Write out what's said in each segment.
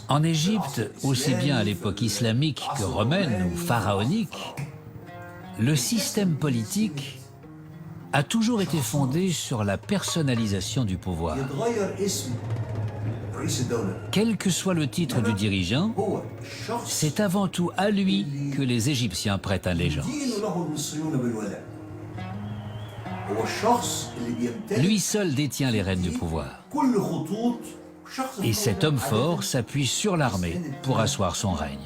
En Égypte, aussi bien à l'époque islamique que romaine ou pharaonique, le système politique a toujours été fondé sur la personnalisation du pouvoir. Quel que soit le titre du dirigeant, c'est avant tout à lui que les Égyptiens prêtent allégeance. Lui seul détient les rênes du pouvoir. Et cet homme fort s'appuie sur l'armée pour asseoir son règne.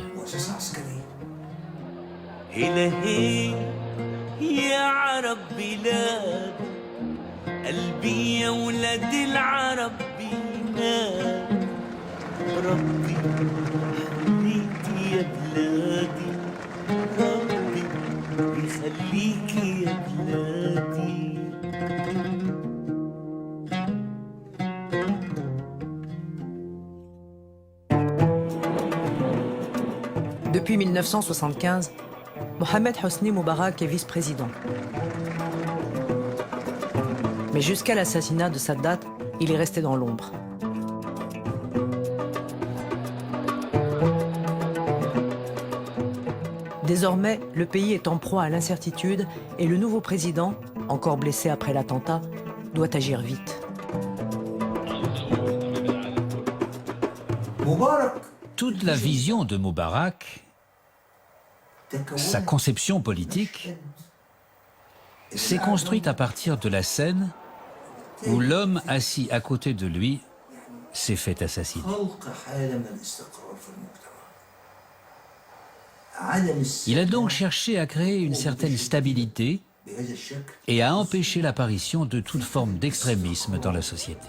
Depuis 1975, Mohamed Hosni Moubarak est vice-président. Mais jusqu'à l'assassinat de Sadat, il est resté dans l'ombre. Désormais, le pays est en proie à l'incertitude et le nouveau président, encore blessé après l'attentat, doit agir vite. Toute la vision de Moubarak, sa conception politique, s'est construite à partir de la scène où l'homme assis à côté de lui s'est fait assassiner. Il a donc cherché à créer une certaine stabilité et à empêcher l'apparition de toute forme d'extrémisme dans la société.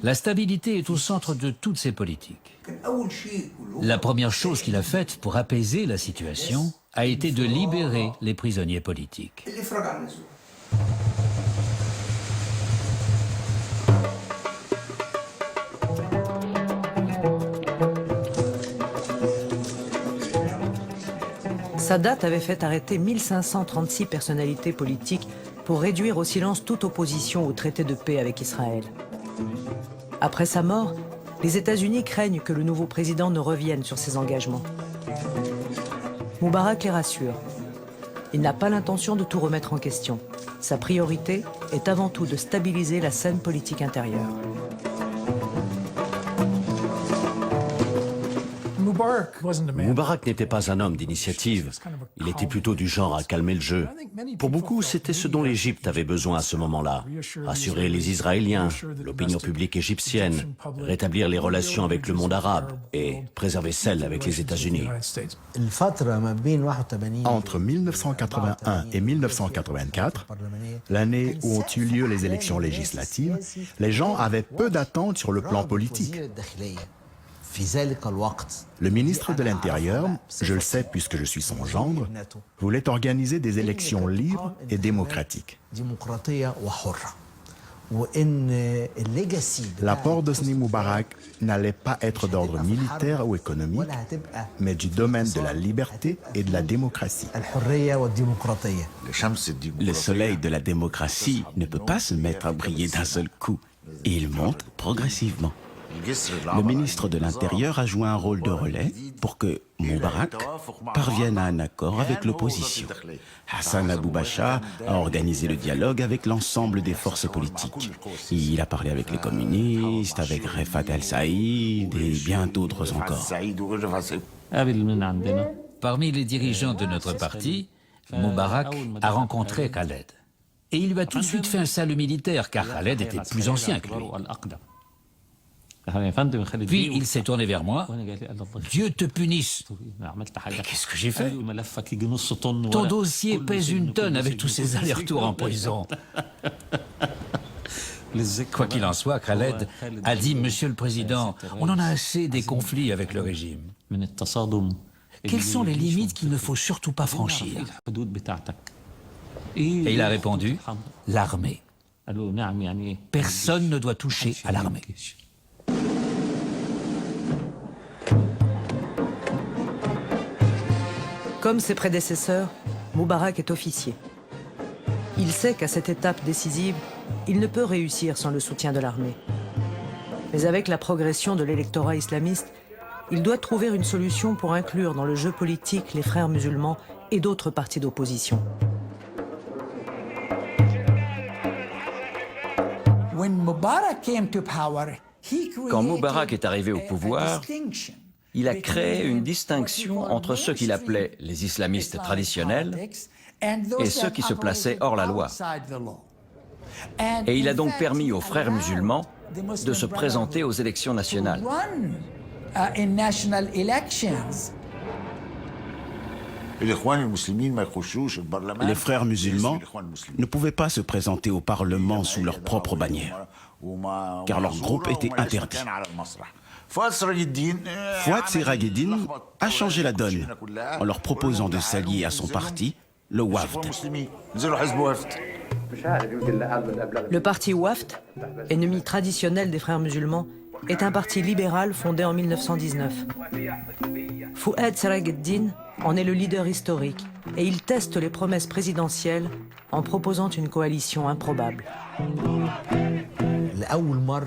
La stabilité est au centre de toutes ces politiques. La première chose qu'il a faite pour apaiser la situation a été de libérer les prisonniers politiques. Sadat avait fait arrêter 1536 personnalités politiques pour réduire au silence toute opposition au traité de paix avec Israël. Après sa mort, les États-Unis craignent que le nouveau président ne revienne sur ses engagements. Moubarak les rassure. Il n'a pas l'intention de tout remettre en question. Sa priorité est avant tout de stabiliser la scène politique intérieure. Moubarak n'était pas un homme d'initiative. Il était plutôt du genre à calmer le jeu. Pour beaucoup, c'était ce dont l'Égypte avait besoin à ce moment-là. Rassurer les Israéliens, l'opinion publique égyptienne, rétablir les relations avec le monde arabe et préserver celles avec les États-Unis. Entre 1981 et 1984, l'année où ont eu lieu les élections législatives, les gens avaient peu d'attentes sur le plan politique. Le ministre de l'Intérieur, je le sais puisque je suis son gendre, voulait organiser des élections libres et démocratiques. L'apport d'Hosni Moubarak n'allait pas être d'ordre militaire ou économique, mais du domaine de la liberté et de la démocratie. Le soleil de la démocratie ne peut pas se mettre à briller d'un seul coup. Il monte progressivement. Le ministre de l'Intérieur a joué un rôle de relais pour que Moubarak parvienne à un accord avec l'opposition. Hassan Abou-Bacha a organisé le dialogue avec l'ensemble des forces politiques. Il a parlé avec les communistes, avec Refat el-Saïd et bien d'autres encore. Parmi les dirigeants de notre parti, Moubarak a rencontré Khaled. Et il lui a tout de suite fait un salut militaire, car Khaled était plus ancien que lui. Puis il s'est tourné vers moi. « Dieu te punisse !» Mais qu'est-ce que j'ai fait? Ton dossier pèse une tonne avec tous ces allers-retours en prison. Quoi qu'il en soit, Khaled a dit « Monsieur le Président, on en a assez des conflits avec le régime. Quelles sont les limites qu'il ne faut surtout pas franchir ?» Et il a répondu « L'armée. Personne ne doit toucher à l'armée. » Comme ses prédécesseurs, Moubarak est officier. Il sait qu'à cette étape décisive, il ne peut réussir sans le soutien de l'armée. Mais avec la progression de l'électorat islamiste, il doit trouver une solution pour inclure dans le jeu politique les frères musulmans et d'autres partis d'opposition. Quand Moubarak est arrivé au pouvoir, il a créé une distinction entre ceux qu'il appelait les islamistes traditionnels et ceux qui se plaçaient hors la loi. Et il a donc permis aux frères musulmans de se présenter aux élections nationales. Les frères musulmans ne pouvaient pas se présenter au Parlement sous leur propre bannière, car leur groupe était interdit. Fouad Sirageddine a changé la donne en leur proposant de s'allier à son parti, le Wafd. Le parti Wafd, ennemi traditionnel des frères musulmans, est un parti libéral fondé en 1919. Fouad Sirageddine en est le leader historique et il teste les promesses présidentielles en proposant une coalition improbable.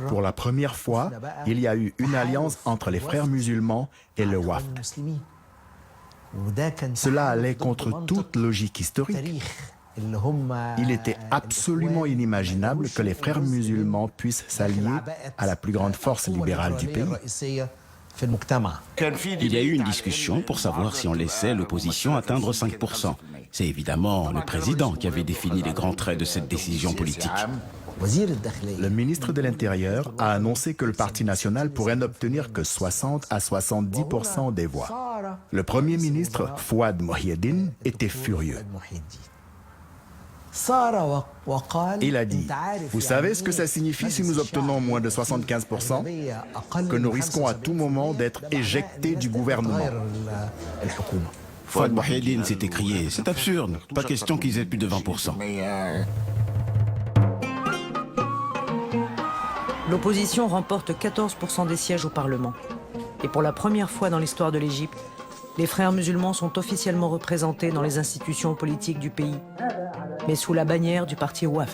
Pour la première fois, il y a eu une alliance entre les frères musulmans et le Wafd. Cela allait contre toute logique historique. Il était absolument inimaginable que les frères musulmans puissent s'allier à la plus grande force libérale du pays. Il y a eu une discussion pour savoir si on laissait l'opposition atteindre 5%. C'est évidemment le président qui avait défini les grands traits de cette décision politique. Le ministre de l'Intérieur a annoncé que le Parti national pourrait n'obtenir que 60 à 70% des voix. Le Premier ministre, Fouad Mohiedine, était furieux. Il a dit, « Vous savez ce que ça signifie si nous obtenons moins de 75%? Que nous risquons à tout moment d'être éjectés du gouvernement. » Fouad Mohiedine s'est écrié, « C'est absurde, pas question qu'ils aient plus de 20%. » L'opposition remporte 14% des sièges au Parlement. Et pour la première fois dans l'histoire de l'Égypte, les frères musulmans sont officiellement représentés dans les institutions politiques du pays, mais sous la bannière du parti Wafd.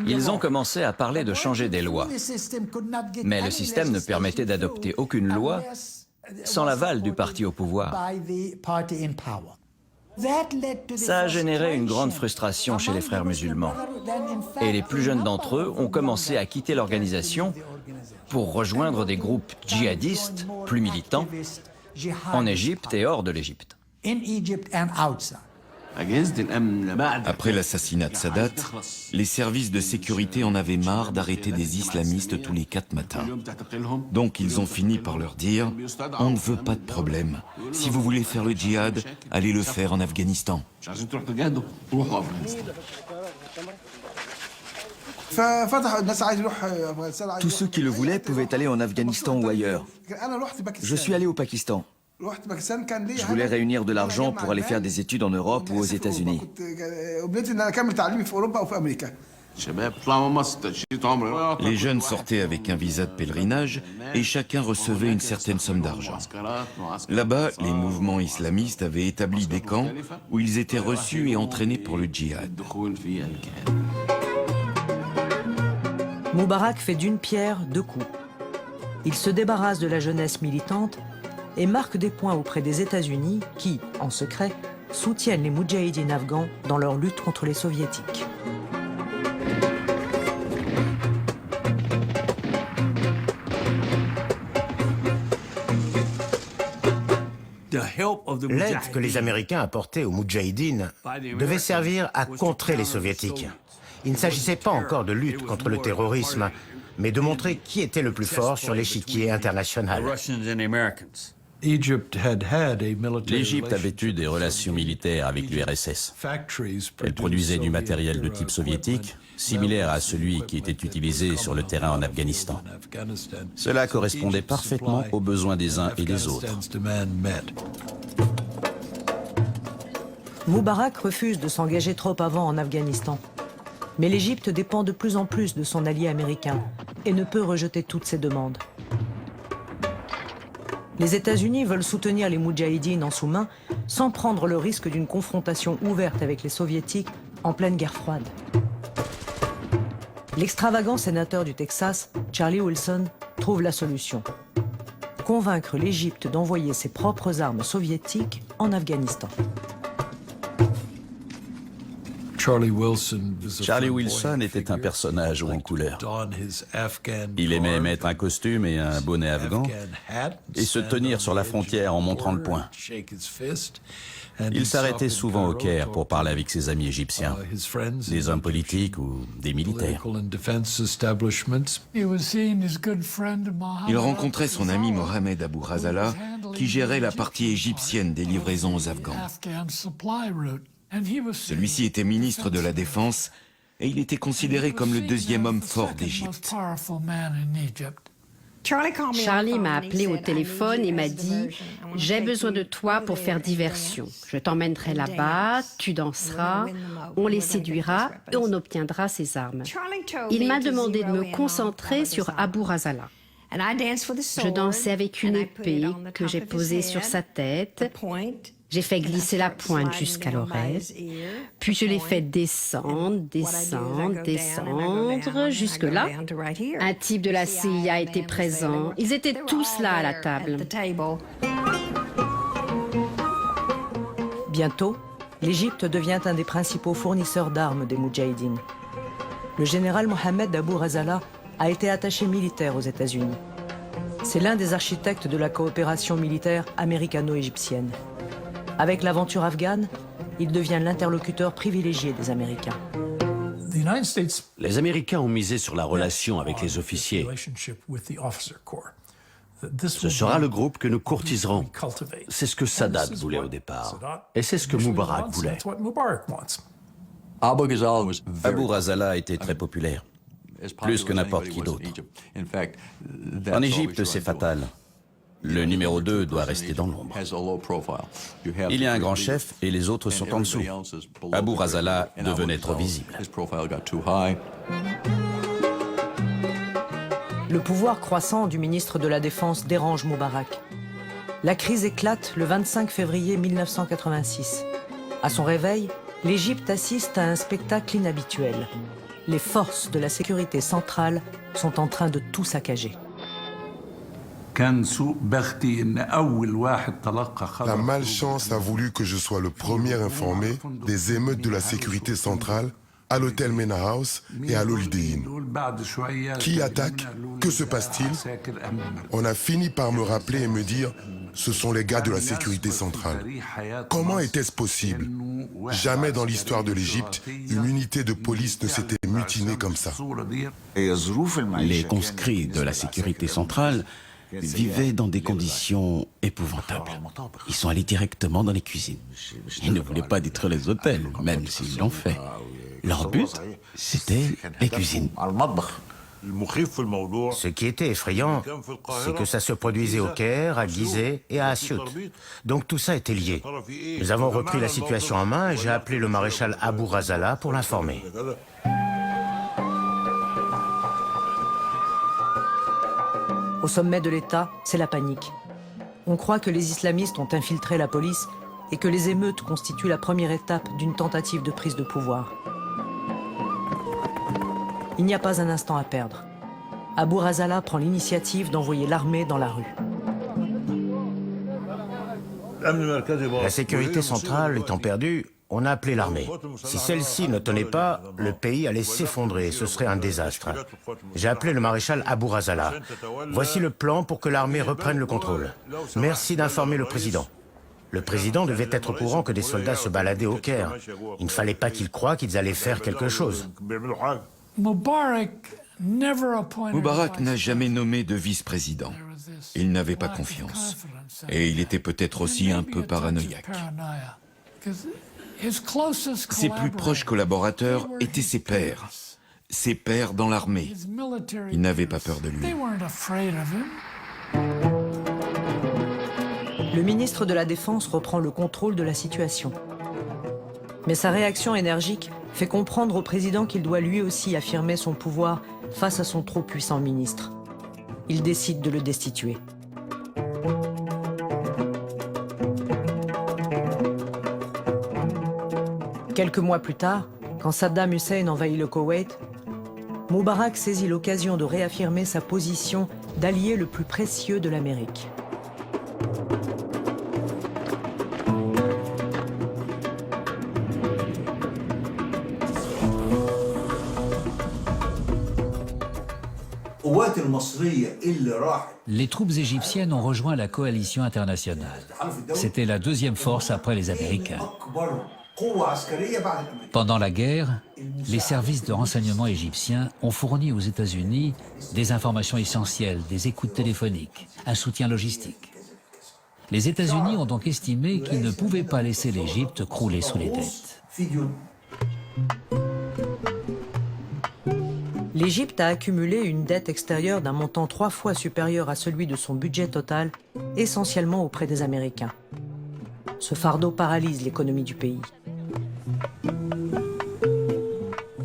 Ils ont commencé à parler de changer des lois. Mais le système ne permettait d'adopter aucune loi sans l'aval du parti au pouvoir. Ça a généré une grande frustration chez les frères musulmans. Et les plus jeunes d'entre eux ont commencé à quitter l'organisation pour rejoindre des groupes djihadistes plus militants en Égypte et hors de l'Égypte. Après l'assassinat de Sadat, les services de sécurité en avaient marre d'arrêter des islamistes tous les 4 matins. Donc ils ont fini par leur dire « On ne veut pas de problème. Si vous voulez faire le djihad, allez le faire en Afghanistan. » Tous ceux qui le voulaient pouvaient aller en Afghanistan ou ailleurs. Je suis allé au Pakistan. Je voulais réunir de l'argent pour aller faire des études en Europe ou aux États-Unis. Les jeunes sortaient avec un visa de pèlerinage et chacun recevait une certaine somme d'argent. Là-bas, les mouvements islamistes avaient établi des camps où ils étaient reçus et entraînés pour le djihad. Moubarak fait d'une pierre deux coups. Il se débarrasse de la jeunesse militante et marque des points auprès des États-Unis qui, en secret, soutiennent les moudjahidines afghans dans leur lutte contre les soviétiques. L'aide que les Américains apportaient aux Moudjahidines devait servir à contrer les Soviétiques. Il ne s'agissait pas encore de lutte contre le terrorisme, mais de montrer qui était le plus fort sur l'échiquier international. L'Égypte avait eu des relations militaires avec l'URSS. Elle produisait du matériel de type soviétique, similaire à celui qui était utilisé sur le terrain en Afghanistan. Cela correspondait parfaitement aux besoins des uns et des autres. Moubarak refuse de s'engager trop avant en Afghanistan. Mais l'Égypte dépend de plus en plus de son allié américain et ne peut rejeter toutes ses demandes. Les États-Unis veulent soutenir les Moudjahidines en sous-main sans prendre le risque d'une confrontation ouverte avec les Soviétiques en pleine guerre froide. L'extravagant sénateur du Texas, Charlie Wilson, trouve la solution. Convaincre l'Égypte d'envoyer ses propres armes soviétiques en Afghanistan. Charlie Wilson était un personnage haut en couleur. Il aimait mettre un costume et un bonnet afghan et se tenir sur la frontière en montrant le poing. Il s'arrêtait souvent au Caire pour parler avec ses amis égyptiens, des hommes politiques ou des militaires. Il rencontrait son ami Mohamed Abou Razala, qui gérait la partie égyptienne des livraisons aux Afghans. Celui-ci était ministre de la Défense et il était considéré comme le deuxième homme fort d'Égypte. Charlie m'a appelé au téléphone et m'a dit « J'ai besoin de toi pour faire diversion. Je t'emmènerai là-bas, tu danseras, on les séduira et on obtiendra ses armes. » Il m'a demandé de me concentrer sur Abou Razala. Je dansais avec une épée que j'ai posée sur sa tête. J'ai fait glisser la pointe jusqu'à l'oreille, puis je l'ai fait descendre, jusque-là. Un type de la CIA était présent. Ils étaient tous là à la table. Bientôt, l'Égypte devient un des principaux fournisseurs d'armes des Moudjahidines. Le général Mohamed Abou Razala a été attaché militaire aux États-Unis. C'est l'un des architectes de la coopération militaire américano-égyptienne. Avec l'aventure afghane, il devient l'interlocuteur privilégié des Américains. Les Américains ont misé sur la relation avec les officiers. Ce sera le groupe que nous courtiserons. C'est ce que Sadat voulait au départ. Et c'est ce que Moubarak voulait. Abou Razala était très populaire, plus que n'importe qui d'autre. En Égypte, c'est fatal. Le numéro 2 doit rester dans l'ombre. Il y a un grand chef et les autres sont en dessous. Abou Razala devenait trop visible. Le pouvoir croissant du ministre de la Défense dérange Moubarak. La crise éclate le 25 février 1986. À son réveil, l'Égypte assiste à un spectacle inhabituel. Les forces de la sécurité centrale sont en train de tout saccager. La malchance a voulu que je sois le premier informé des émeutes de la sécurité centrale à l'hôtel Mena House et à l'Holiday Inn. Qui attaque? Que se passe-t-il? On a fini par me rappeler et me dire « ce sont les gars de la sécurité centrale ». Comment était-ce possible? Jamais dans l'histoire de l'Égypte, une unité de police ne s'était mutinée comme ça. Les conscrits de la sécurité centrale vivaient dans des conditions épouvantables. Ils sont allés directement dans les cuisines. Ils ne voulaient pas détruire les hôtels, même s'ils l'ont fait. Leur but, c'était les cuisines. Ce qui était effrayant, c'est que ça se produisait au Caire, à Gizeh et à Assiout. Donc tout ça était lié. Nous avons repris la situation en main et j'ai appelé le maréchal Abou Razala pour l'informer. Au sommet de l'État, c'est la panique. On croit que les islamistes ont infiltré la police et que les émeutes constituent la première étape d'une tentative de prise de pouvoir. Il n'y a pas un instant à perdre. Abou Razala prend l'initiative d'envoyer l'armée dans la rue. La sécurité centrale étant perdue, on a appelé l'armée. Si celle-ci ne tenait pas, le pays allait s'effondrer, ce serait un désastre. J'ai appelé le maréchal Abou Razala. Voici le plan pour que l'armée reprenne le contrôle. Merci d'informer le président. Le président devait être au courant que des soldats se baladaient au Caire. Il ne fallait pas qu'il croie qu'ils allaient faire quelque chose. Moubarak n'a jamais nommé de vice-président. Il n'avait pas confiance. Et il était peut-être aussi un peu paranoïaque. Ses plus proches collaborateurs étaient ses pairs dans l'armée. Ils n'avaient pas peur de lui. Le ministre de la Défense reprend le contrôle de la situation. Mais sa réaction énergique fait comprendre au président qu'il doit lui aussi affirmer son pouvoir face à son trop puissant ministre. Il décide de le destituer. Quelques mois plus tard, quand Saddam Hussein envahit le Koweït, Moubarak saisit l'occasion de réaffirmer sa position d'allié le plus précieux de l'Amérique. Les troupes égyptiennes ont rejoint la coalition internationale. C'était la deuxième force après les Américains. Pendant la guerre, les services de renseignement égyptiens ont fourni aux États-Unis des informations essentielles, des écoutes téléphoniques, un soutien logistique. Les États-Unis ont donc estimé qu'ils ne pouvaient pas laisser l'Égypte crouler sous les dettes. L'Égypte a accumulé une dette extérieure d'un montant 3 fois supérieur à celui de son budget total, essentiellement auprès des Américains. Ce fardeau paralyse l'économie du pays.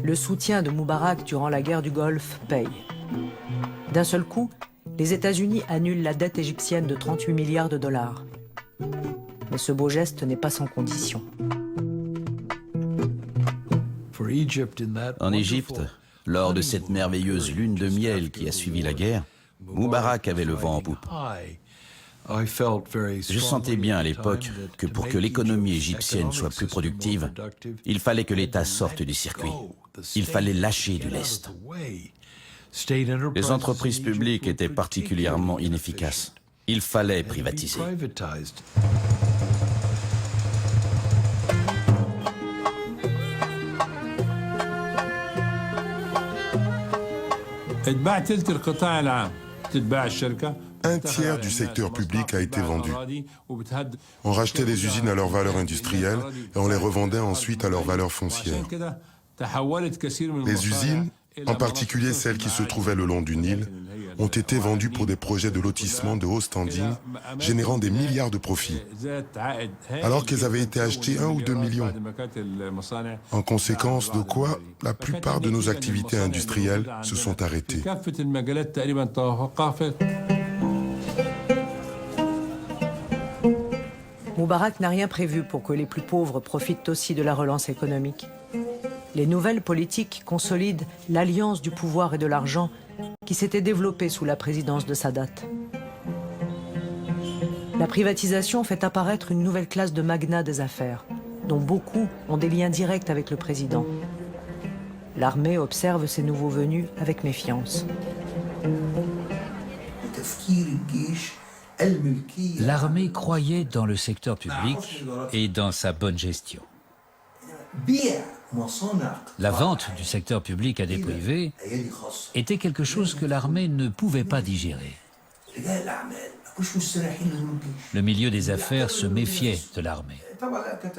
Le soutien de Moubarak durant la guerre du Golfe paye. D'un seul coup, les États-Unis annulent la dette égyptienne de 38 milliards de dollars. Mais ce beau geste n'est pas sans condition. En Égypte, lors de cette merveilleuse lune de miel qui a suivi la guerre, Moubarak avait le vent en poupe. Je sentais bien à l'époque que pour que l'économie égyptienne soit plus productive, il fallait que l'État sorte du circuit. Il fallait lâcher du lest. Les entreprises publiques étaient particulièrement inefficaces. Il fallait privatiser. Un tiers du secteur public a été vendu. On rachetait les usines à leur valeur industrielle et on les revendait ensuite à leur valeur foncière. Les usines, en particulier celles qui se trouvaient le long du Nil, ont été vendues pour des projets de lotissement de haut standing, générant des milliards de profits, alors qu'elles avaient été achetées 1 ou 2 millions. En conséquence de quoi, la plupart de nos activités industrielles se sont arrêtées. Moubarak n'a rien prévu pour que les plus pauvres profitent aussi de la relance économique. Les nouvelles politiques consolident l'alliance du pouvoir et de l'argent qui s'était développée sous la présidence de Sadat. La privatisation fait apparaître une nouvelle classe de magnats des affaires, dont beaucoup ont des liens directs avec le président. L'armée observe ces nouveaux venus avec méfiance. L'armée croyait dans le secteur public et dans sa bonne gestion. La vente du secteur public à des privés était quelque chose que l'armée ne pouvait pas digérer. Le milieu des affaires se méfiait de l'armée.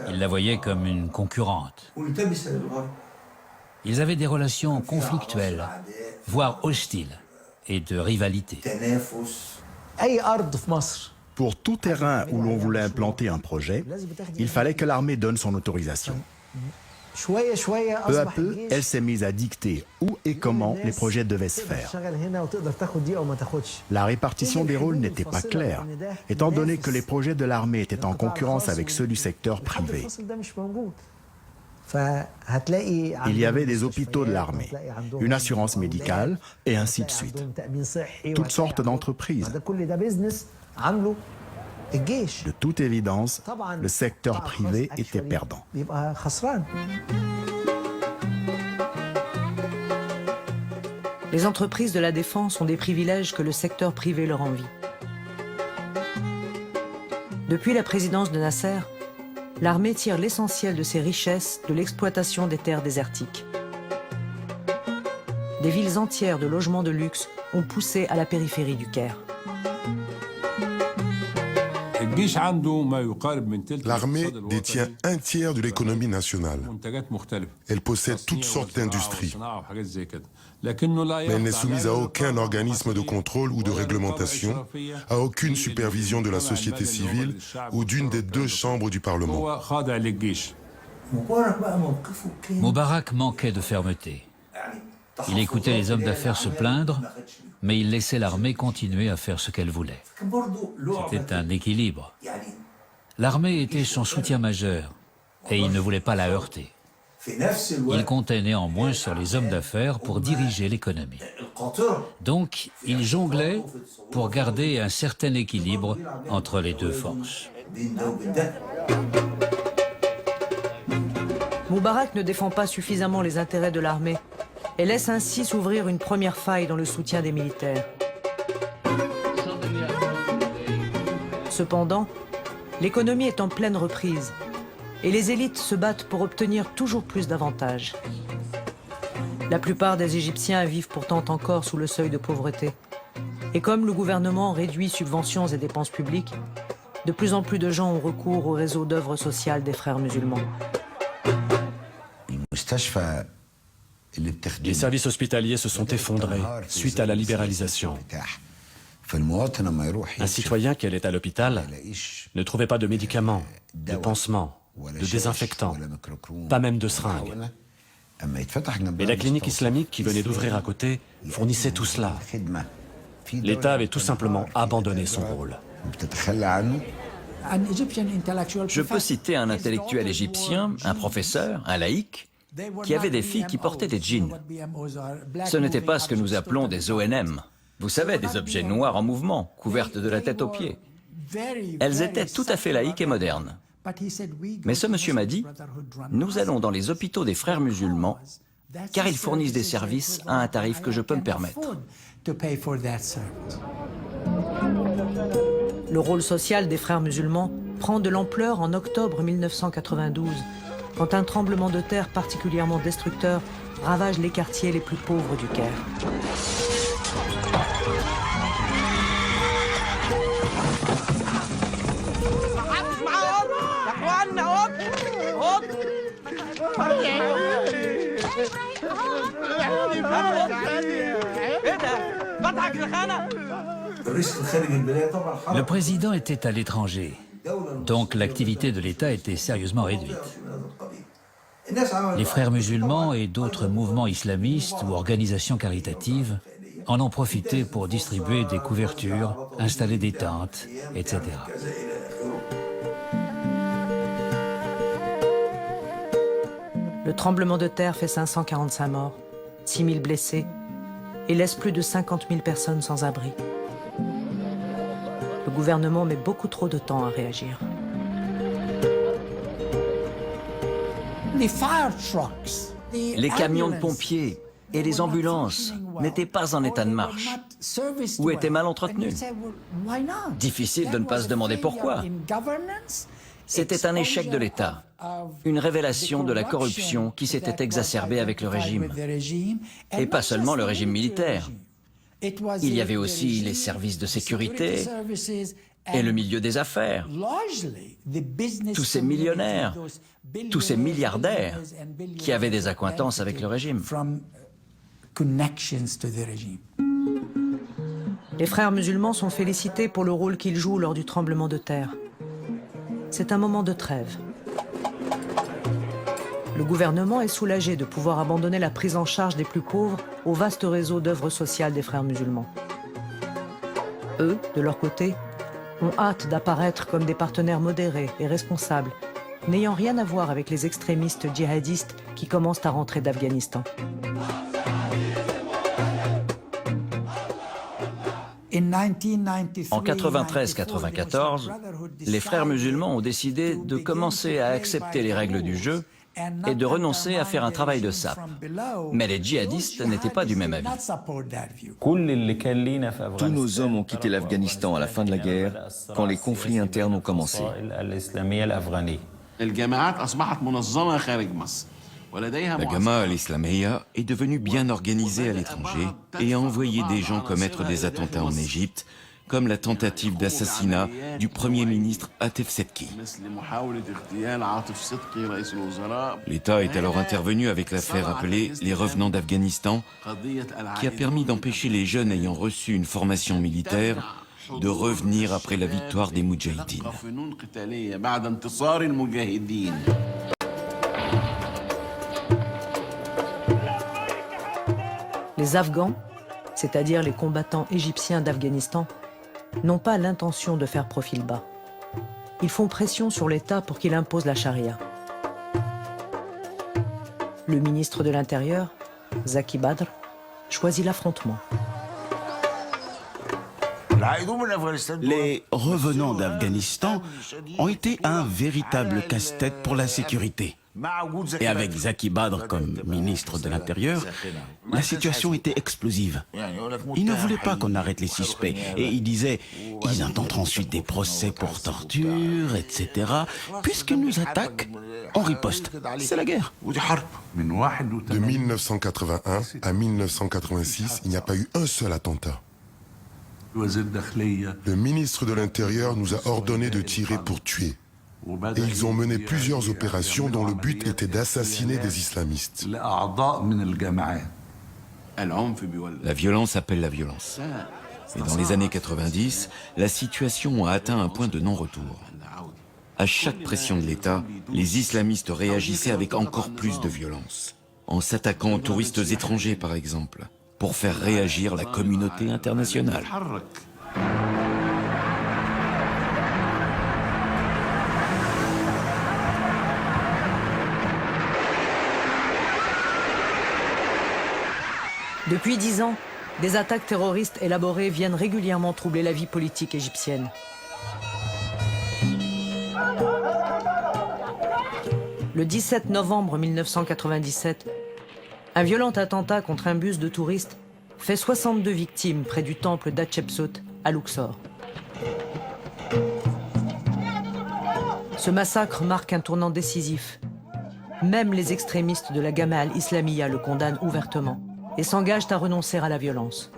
Il la voyait comme une concurrente. Ils avaient des relations conflictuelles, voire hostiles, et de rivalité. Pour tout terrain où l'on voulait implanter un projet, il fallait que l'armée donne son autorisation. Peu à peu, elle s'est mise à dicter où et comment les projets devaient se faire. La répartition des rôles n'était pas claire, étant donné que les projets de l'armée étaient en concurrence avec ceux du secteur privé. Il y avait des hôpitaux de l'armée, une assurance médicale et ainsi de suite. Toutes sortes d'entreprises. De toute évidence, le secteur privé était perdant. Les entreprises de la défense ont des privilèges que le secteur privé leur envie. Depuis la présidence de Nasser, l'armée tire l'essentiel de ses richesses de l'exploitation des terres désertiques. Des villes entières de logements de luxe ont poussé à la périphérie du Caire. L'armée détient un tiers de l'économie nationale. Elle possède toutes sortes d'industries. Mais elle n'est soumise à aucun organisme de contrôle ou de réglementation, à aucune supervision de la société civile ou d'une des deux chambres du Parlement. Moubarak manquait de fermeté. Il écoutait les hommes d'affaires se plaindre, mais il laissait l'armée continuer à faire ce qu'elle voulait. C'était un équilibre. L'armée était son soutien majeur, et il ne voulait pas la heurter. Il comptait néanmoins sur les hommes d'affaires pour diriger l'économie. Donc, il jonglait pour garder un certain équilibre entre les deux forces. Moubarak ne défend pas suffisamment les intérêts de l'armée et laisse ainsi s'ouvrir une première faille dans le soutien des militaires. Cependant, l'économie est en pleine reprise et les élites se battent pour obtenir toujours plus d'avantages. La plupart des Égyptiens vivent pourtant encore sous le seuil de pauvreté. Et comme le gouvernement réduit subventions et dépenses publiques, de plus en plus de gens ont recours au réseau d'œuvres sociales des frères musulmans. Les services hospitaliers se sont effondrés suite à la libéralisation. Un citoyen qui allait à l'hôpital ne trouvait pas de médicaments, de pansements, de désinfectants, pas même de seringues. Et la clinique islamique qui venait d'ouvrir à côté fournissait tout cela. L'État avait tout simplement abandonné son rôle. Je peux citer un intellectuel égyptien, un professeur, un laïc, qui avait des filles qui portaient des djinns. Ce n'était pas ce que nous appelons des ONM. Vous savez, des objets noirs en mouvement, couvertes de la tête aux pieds. Elles étaient tout à fait laïques et modernes. Mais ce monsieur m'a dit, nous allons dans les hôpitaux des frères musulmans, car ils fournissent des services à un tarif que je peux me permettre. Le rôle social des frères musulmans prend de l'ampleur en octobre 1992, quand un tremblement de terre particulièrement destructeur ravage les quartiers les plus pauvres du Caire. Le président était à l'étranger, donc l'activité de l'État était sérieusement réduite. Les frères musulmans et d'autres mouvements islamistes ou organisations caritatives en ont profité pour distribuer des couvertures, installer des tentes, etc. Le tremblement de terre fait 545 morts, 6 000 blessés et laisse plus de 50 000 personnes sans abri. Le gouvernement met beaucoup trop de temps à réagir. Les camions de pompiers et les ambulances n'étaient pas en état de marche ou étaient mal entretenus. Difficile de ne pas se demander pourquoi. C'était un échec de l'État, une révélation de la corruption qui s'était exacerbée avec le régime. Et pas seulement le régime militaire. Il y avait aussi les services de sécurité et le milieu des affaires. Tous ces millionnaires, tous ces milliardaires qui avaient des accointances avec le régime. Les frères musulmans sont félicités pour le rôle qu'ils jouent lors du tremblement de terre. C'est un moment de trêve. Le gouvernement est soulagé de pouvoir abandonner la prise en charge des plus pauvres au vaste réseau d'œuvres sociales des frères musulmans. Eux, de leur côté, ont hâte d'apparaître comme des partenaires modérés et responsables, n'ayant rien à voir avec les extrémistes djihadistes qui commencent à rentrer d'Afghanistan. En 93-94, les frères musulmans ont décidé de commencer à accepter les règles du jeu et de renoncer à faire un travail de sape. Mais les djihadistes n'étaient pas du même avis. Tous nos hommes ont quitté l'Afghanistan à la fin de la guerre, quand les conflits internes ont commencé. La Jama'a al-Islamiyya est devenue bien organisée à l'étranger et a envoyé des gens commettre des attentats en Égypte, comme la tentative d'assassinat du Premier ministre Atef Sedki. L'État est alors intervenu avec l'affaire appelée « Les revenants d'Afghanistan », qui a permis d'empêcher les jeunes ayant reçu une formation militaire de revenir après la victoire des Moudjahidines. Les Afghans, c'est-à-dire les combattants égyptiens d'Afghanistan, n'ont pas l'intention de faire profil bas. Ils font pression sur l'État pour qu'il impose la charia. Le ministre de l'Intérieur, Zaki Badr, choisit l'affrontement. Les revenants d'Afghanistan ont été un véritable casse-tête pour la sécurité. Et avec Zaki Badr comme ministre de l'Intérieur, la situation était explosive. Il ne voulait pas qu'on arrête les suspects et il disait « Ils intentent ensuite des procès pour torture, etc. Puisqu'ils nous attaquent, on riposte. C'est la guerre. » De 1981 à 1986, il n'y a pas eu un seul attentat. Le ministre de l'Intérieur nous a ordonné de tirer pour tuer. Et ils ont mené plusieurs opérations dont le but était d'assassiner des islamistes. La violence appelle la violence. Et dans les années 90, la situation a atteint un point de non-retour. À chaque pression de l'État, les islamistes réagissaient avec encore plus de violence, en s'attaquant aux touristes étrangers par exemple, pour faire réagir la communauté internationale. Depuis 10 ans, des attaques terroristes élaborées viennent régulièrement troubler la vie politique égyptienne. Le 17 novembre 1997, un violent attentat contre un bus de touristes fait 62 victimes près du temple d'Hatchepsout à Luxor. Ce massacre marque un tournant décisif. Même les extrémistes de la Jama'a al-Islamiyya le condamnent ouvertement et s'engagent à renoncer à la violence.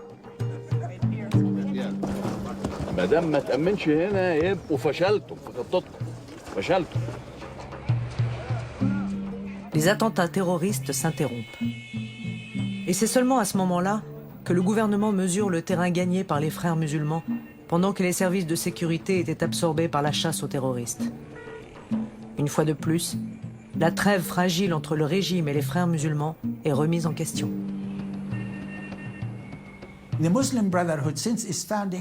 Les attentats terroristes s'interrompent. Et c'est seulement à ce moment-là que le gouvernement mesure le terrain gagné par les frères musulmans pendant que les services de sécurité étaient absorbés par la chasse aux terroristes. Une fois de plus, la trêve fragile entre le régime et les frères musulmans est remise en question.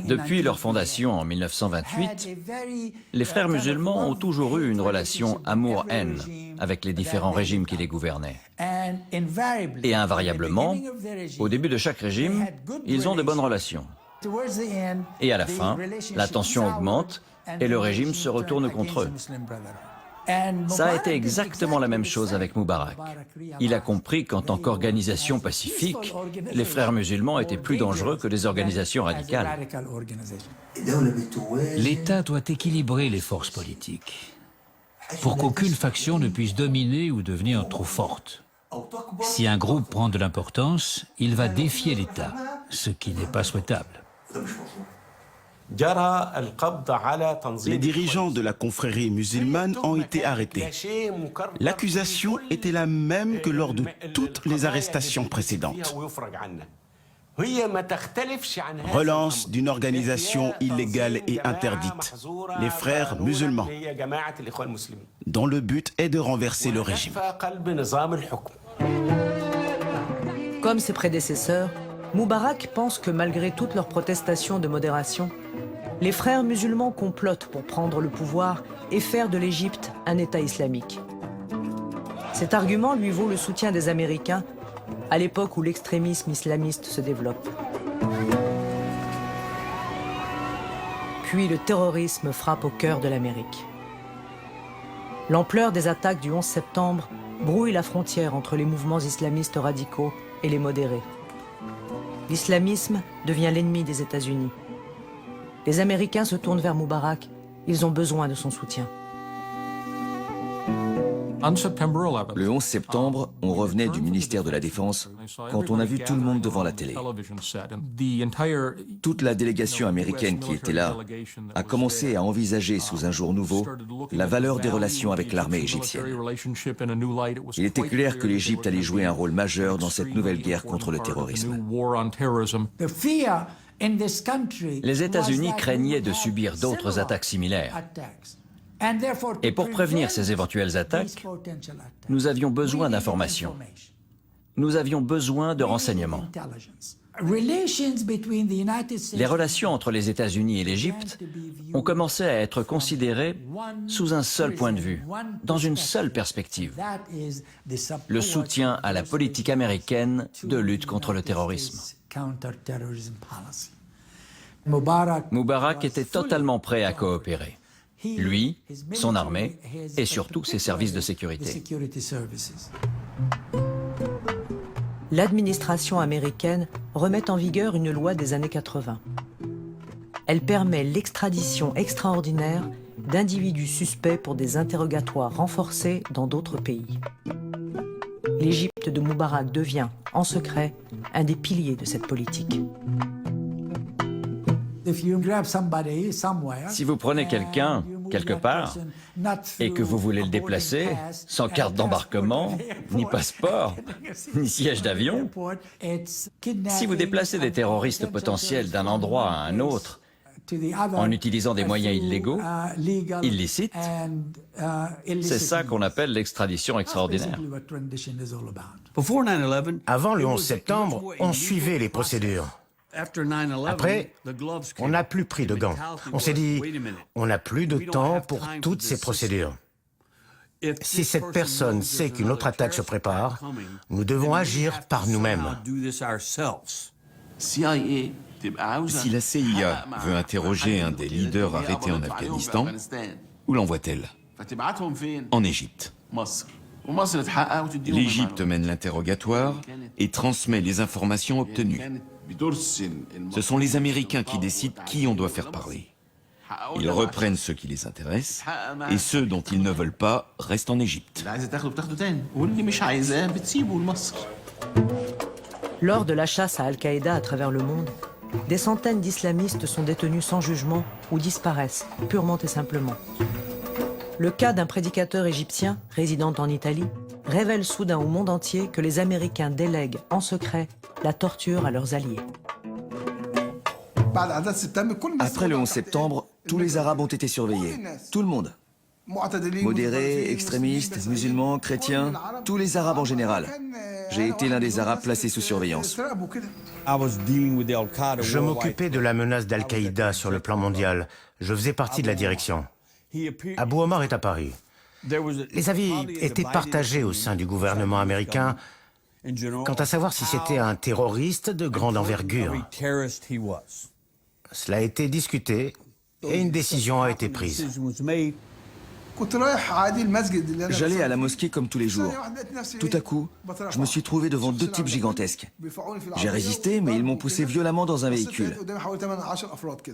Depuis leur fondation en 1928, les frères musulmans ont toujours eu une relation amour-haine avec les différents régimes qui les gouvernaient. Et invariablement, au début de chaque régime, ils ont de bonnes relations. Et à la fin, la tension augmente et le régime se retourne contre eux. Ça a été exactement la même chose avec Moubarak. Il a compris qu'en tant qu'organisation pacifique, les frères musulmans étaient plus dangereux que les organisations radicales. L'État doit équilibrer les forces politiques pour qu'aucune faction ne puisse dominer ou devenir trop forte. Si un groupe prend de l'importance, il va défier l'État, ce qui n'est pas souhaitable. Les dirigeants de la confrérie musulmane ont été arrêtés. L'accusation était la même que lors de toutes les arrestations précédentes. Relance d'une organisation illégale et interdite, les frères musulmans, dont le but est de renverser le régime. Comme ses prédécesseurs, Moubarak pense que malgré toutes leurs protestations de modération, les frères musulmans complotent pour prendre le pouvoir et faire de l'Égypte un État islamique. Cet argument lui vaut le soutien des Américains à l'époque où l'extrémisme islamiste se développe. Puis le terrorisme frappe au cœur de l'Amérique. L'ampleur des attaques du 11 septembre brouille la frontière entre les mouvements islamistes radicaux et les modérés. L'islamisme devient l'ennemi des États-Unis. Les Américains se tournent vers Moubarak. Ils ont besoin de son soutien. Le 11 septembre, on revenait du ministère de la Défense quand on a vu tout le monde devant la télé. Toute la délégation américaine qui était là a commencé à envisager sous un jour nouveau la valeur des relations avec l'armée égyptienne. Il était clair que l'Égypte allait jouer un rôle majeur dans cette nouvelle guerre contre le terrorisme. Les États-Unis craignaient de subir d'autres attaques similaires. Et pour prévenir ces éventuelles attaques, nous avions besoin d'informations. Nous avions besoin de renseignements. Les relations entre les États-Unis et l'Égypte ont commencé à être considérées sous un seul point de vue, dans une seule perspective: le soutien à la politique américaine de lutte contre le terrorisme. Moubarak était totalement prêt à coopérer. Lui, son armée et surtout ses services de sécurité. L'administration américaine remet en vigueur une loi des années 80. Elle permet l'extradition extraordinaire d'individus suspects pour des interrogatoires renforcés dans d'autres pays. L'Égypte de Moubarak devient, en secret, un des piliers de cette politique. Si vous prenez quelqu'un, quelque part, et que vous voulez le déplacer, sans carte d'embarquement, ni passeport, ni siège d'avion, si vous déplacez des terroristes potentiels d'un endroit à un autre, en utilisant des moyens illégaux, illicites, c'est ça qu'on appelle l'extradition extraordinaire. Avant le 11 septembre, on suivait les procédures. Après, on n'a plus pris de gants. On s'est dit, on n'a plus de temps pour toutes ces procédures. Si cette personne sait qu'une autre attaque se prépare, nous devons agir par nous-mêmes. Si la CIA veut interroger un des leaders arrêtés en Afghanistan, où l'envoie-t-elle? En Égypte. L'Égypte mène l'interrogatoire et transmet les informations obtenues. Ce sont les Américains qui décident qui on doit faire parler. Ils reprennent ceux qui les intéressent et ceux dont ils ne veulent pas restent en Égypte. Lors de la chasse à Al-Qaïda à travers le monde, des centaines d'islamistes sont détenus sans jugement ou disparaissent, purement et simplement. Le cas d'un prédicateur égyptien, résidant en Italie, révèle soudain au monde entier que les Américains délèguent en secret la torture à leurs alliés. Après le 11 septembre, tous les Arabes ont été surveillés. Tout le monde. Modérés, extrémistes, musulmans, chrétiens, tous les Arabes en général. J'ai été l'un des Arabes placés sous surveillance. Je m'occupais de la menace d'Al-Qaïda sur le plan mondial. Je faisais partie de la direction. Abou Omar est à Paris. Les avis étaient partagés au sein du gouvernement américain quant à savoir si c'était un terroriste de grande envergure. Cela a été discuté et une décision a été prise. J'allais à la mosquée comme tous les jours. Tout à coup, je me suis trouvé devant deux types gigantesques. J'ai résisté, mais ils m'ont poussé violemment dans un véhicule.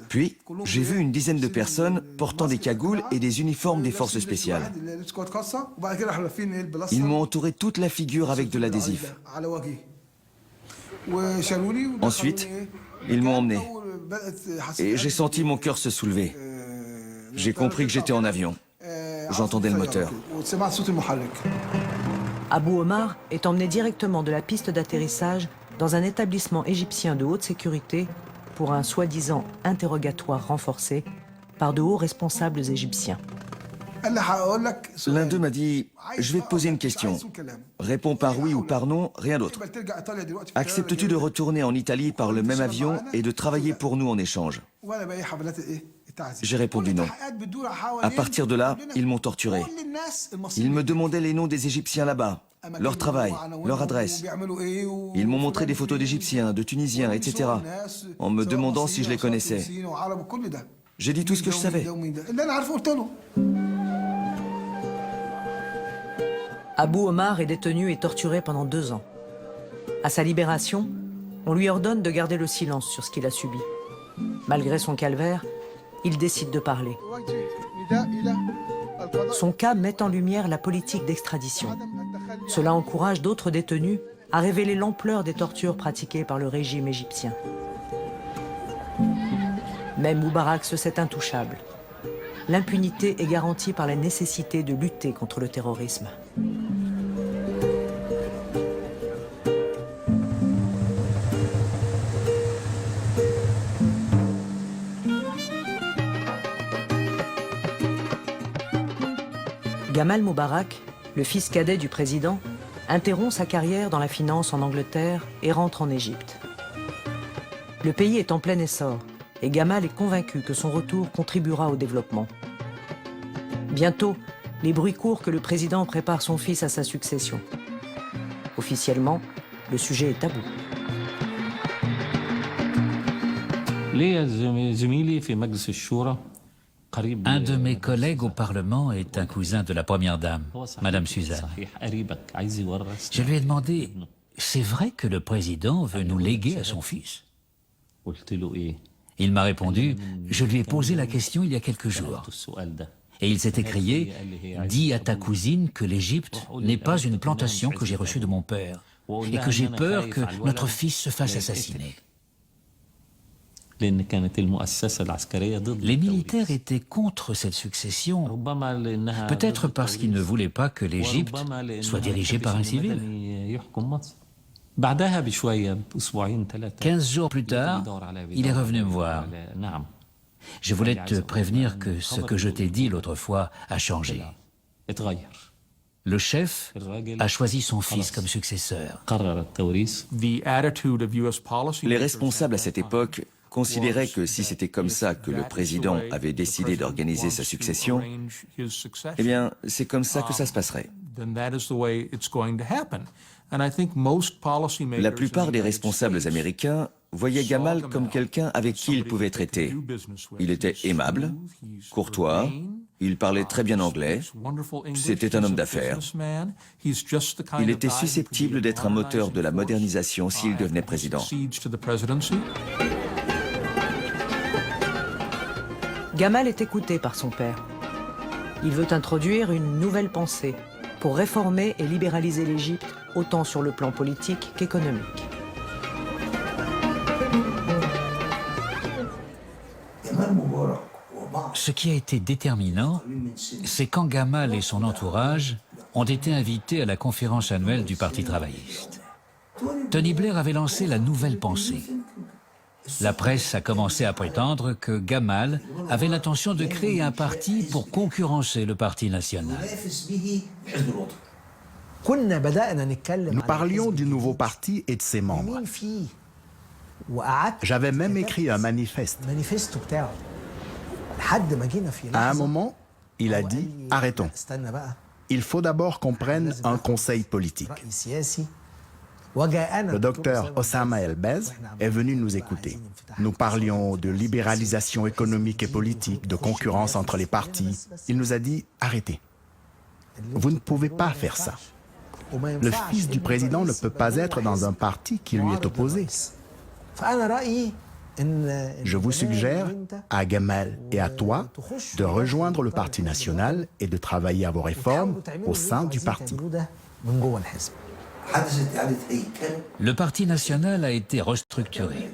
Puis, j'ai vu une dizaine de personnes portant des cagoules et des uniformes des forces spéciales. Ils m'ont entouré toute la figure avec de l'adhésif. Ensuite, ils m'ont emmené. Et j'ai senti mon cœur se soulever. J'ai compris que j'étais en avion. J'entendais le moteur. Abou Omar est emmené directement de la piste d'atterrissage dans un établissement égyptien de haute sécurité pour un soi-disant interrogatoire renforcé par de hauts responsables égyptiens. L'un d'eux m'a dit « Je vais te poser une question. Réponds par oui ou par non, rien d'autre. Acceptes-tu de retourner en Italie par le même avion et de travailler pour nous en échange ?» J'ai répondu non. À partir de là, ils m'ont torturé. Ils me demandaient les noms des Égyptiens là-bas, leur travail, leur adresse. Ils m'ont montré des photos d'Égyptiens, de Tunisiens, etc., en me demandant si je les connaissais. J'ai dit tout ce que je savais. Abou Omar est détenu et torturé pendant 2 ans. À sa libération, on lui ordonne de garder le silence sur ce qu'il a subi. Malgré son calvaire, il décide de parler. Son cas met en lumière la politique d'extradition. Cela encourage d'autres détenus à révéler l'ampleur des tortures pratiquées par le régime égyptien. Même Moubarak se sait intouchable. L'impunité est garantie par la nécessité de lutter contre le terrorisme. Gamal Moubarak, le fils cadet du président, interrompt sa carrière dans la finance en Angleterre et rentre en Égypte. Le pays est en plein essor et Gamal est convaincu que son retour contribuera au développement. Bientôt, les bruits courent que le président prépare son fils à sa succession. Officiellement, le sujet est tabou. Un de mes collègues au Parlement est un cousin de la première dame, Madame Suzanne. Je lui ai demandé, c'est vrai que le président veut nous léguer à son fils? Il m'a répondu, je lui ai posé la question il y a quelques jours. Et il s'est écrié, dis à ta cousine que l'Égypte n'est pas une plantation que j'ai reçue de mon père et que j'ai peur que notre fils se fasse assassiner. Les militaires étaient contre cette succession, peut-être parce qu'ils ne voulaient pas que l'Égypte soit dirigée par un civil. 15 jours plus tard, il est revenu me voir. Je voulais te prévenir que ce que je t'ai dit l'autre fois a changé. Le chef a choisi son fils comme successeur. Les responsables à cette époque considéraient que si c'était comme ça que le président avait décidé d'organiser sa succession, eh bien, c'est comme ça que ça se passerait. La plupart des responsables américains voyaient Gamal comme quelqu'un avec qui ils pouvaient traiter. Il était aimable, courtois, il parlait très bien anglais, c'était un homme d'affaires. Il était susceptible d'être un moteur de la modernisation s'il devenait président. Gamal est écouté par son père. Il veut introduire une nouvelle pensée pour réformer et libéraliser l'Égypte, autant sur le plan politique qu'économique. Ce qui a été déterminant, c'est quand Gamal et son entourage ont été invités à la conférence annuelle du Parti travailliste. Tony Blair avait lancé la nouvelle pensée. La presse a commencé à prétendre que Gamal avait l'intention de créer un parti pour concurrencer le Parti national. Nous parlions du nouveau parti et de ses membres. J'avais même écrit un manifeste. À un moment, il a dit « Arrêtons. Il faut d'abord qu'on prenne un conseil politique. » Le docteur Osama El-Bez est venu nous écouter. Nous parlions de libéralisation économique et politique, de concurrence entre les partis. Il nous a dit « Arrêtez. Vous ne pouvez pas faire ça. Le fils du président ne peut pas être dans un parti qui lui est opposé. Je vous suggère, à Gamal et à toi, de rejoindre le Parti national et de travailler à vos réformes au sein du parti. » Le Parti national a été restructuré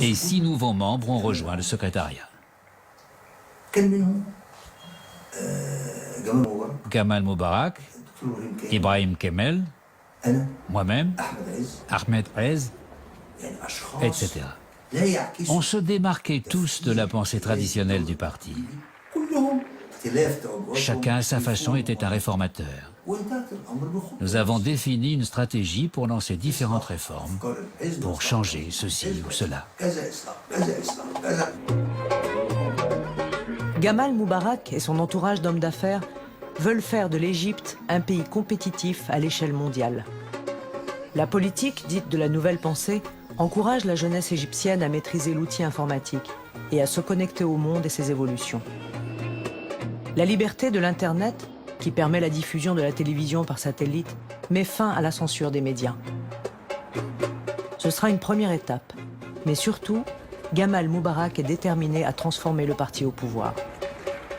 et 6 nouveaux membres ont rejoint le secrétariat. Gamal Moubarak, Ibrahim Kemel, moi-même, Ahmed Rez, etc. On se démarquait tous de la pensée traditionnelle du parti. Chacun à sa façon était un réformateur. Nous avons défini une stratégie pour lancer différentes réformes, pour changer ceci ou cela. Gamal Moubarak et son entourage d'hommes d'affaires veulent faire de l'Égypte un pays compétitif à l'échelle mondiale. La politique, dite de la nouvelle pensée, encourage la jeunesse égyptienne à maîtriser l'outil informatique et à se connecter au monde et ses évolutions. La liberté de l'Internet qui permet la diffusion de la télévision par satellite, met fin à la censure des médias. Ce sera une première étape, mais surtout, Gamal Moubarak est déterminé à transformer le parti au pouvoir.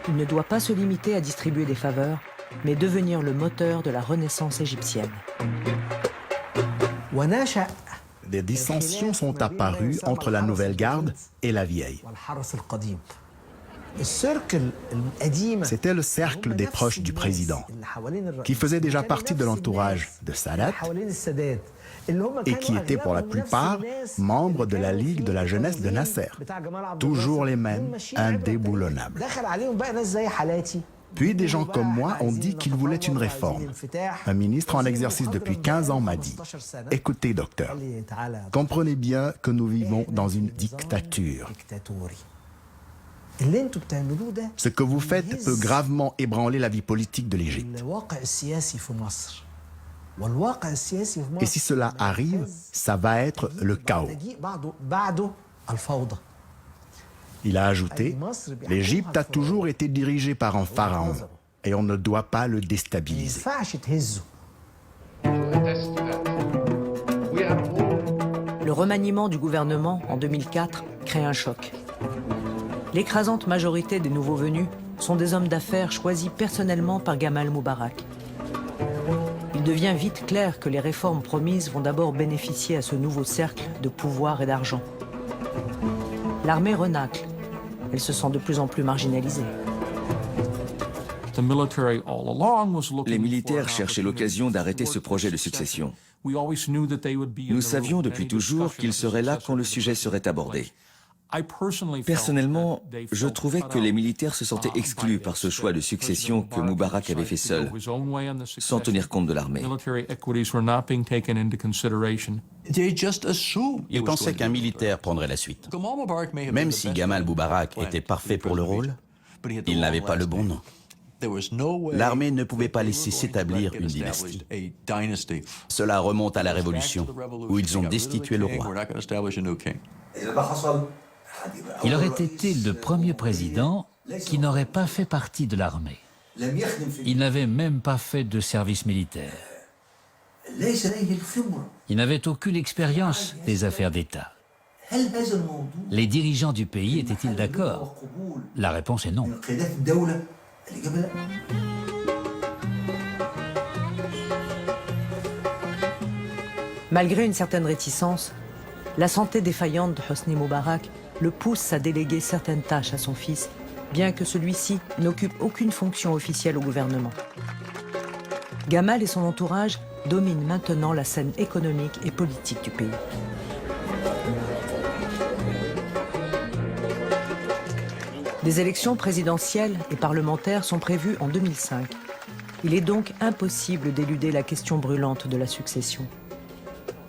Il ne doit pas se limiter à distribuer des faveurs, mais devenir le moteur de la renaissance égyptienne. Des dissensions sont apparues entre la nouvelle garde et la vieille. C'était le cercle des proches du président, qui faisait déjà partie de l'entourage de Sadat et qui étaient pour la plupart membres de la Ligue de la jeunesse de Nasser. Toujours les mêmes, indéboulonnables. Puis des gens comme moi ont dit qu'ils voulaient une réforme. Un ministre en exercice depuis 15 ans m'a dit « Écoutez, docteur, comprenez bien que nous vivons dans une dictature. Ce que vous faites peut gravement ébranler la vie politique de l'Égypte. Et si cela arrive, ça va être le chaos. » Il a ajouté, « L'Égypte a toujours été dirigée par un pharaon et on ne doit pas le déstabiliser. » Le remaniement du gouvernement en 2004 crée un choc. L'écrasante majorité des nouveaux venus sont des hommes d'affaires choisis personnellement par Gamal Moubarak. Il devient vite clair que les réformes promises vont d'abord bénéficier à ce nouveau cercle de pouvoir et d'argent. L'armée renacle. Elle se sent de plus en plus marginalisée. Les militaires cherchaient l'occasion d'arrêter ce projet de succession. Nous savions depuis toujours qu'ils seraient là quand le sujet serait abordé. Personnellement, je trouvais que les militaires se sentaient exclus par ce choix de succession que Moubarak avait fait seul, sans tenir compte de l'armée. Ils pensaient qu'un militaire prendrait la suite. Même si Gamal Moubarak était parfait pour le rôle, il n'avait pas le bon nom. L'armée ne pouvait pas laisser s'établir une dynastie. Cela remonte à la Révolution, où ils ont destitué le roi. Il aurait été le premier président qui n'aurait pas fait partie de l'armée. Il n'avait même pas fait de service militaire. Il n'avait aucune expérience des affaires d'État. Les dirigeants du pays étaient-ils d'accord? La réponse est non. Malgré une certaine réticence, la santé défaillante de Hosni Moubarak le pousse à déléguer certaines tâches à son fils, bien que celui-ci n'occupe aucune fonction officielle au gouvernement. Gamal et son entourage dominent maintenant la scène économique et politique du pays. Des élections présidentielles et parlementaires sont prévues en 2005. Il est donc impossible d'éluder la question brûlante de la succession.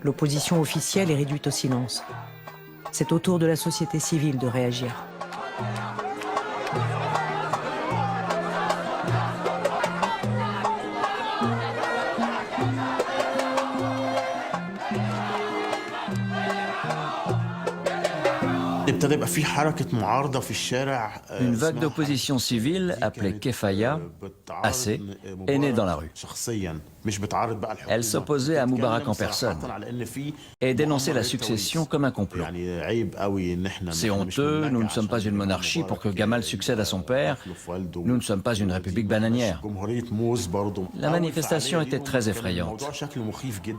L'opposition officielle est réduite au silence. C'est au tour de la société civile de réagir. Une vague d'opposition civile, appelée Kefaya, AC, est née dans la rue. Elle s'opposait à Moubarak en personne et dénonçait la succession comme un complot. C'est honteux, nous ne sommes pas une monarchie pour que Gamal succède à son père, nous ne sommes pas une république bananière. La manifestation était très effrayante.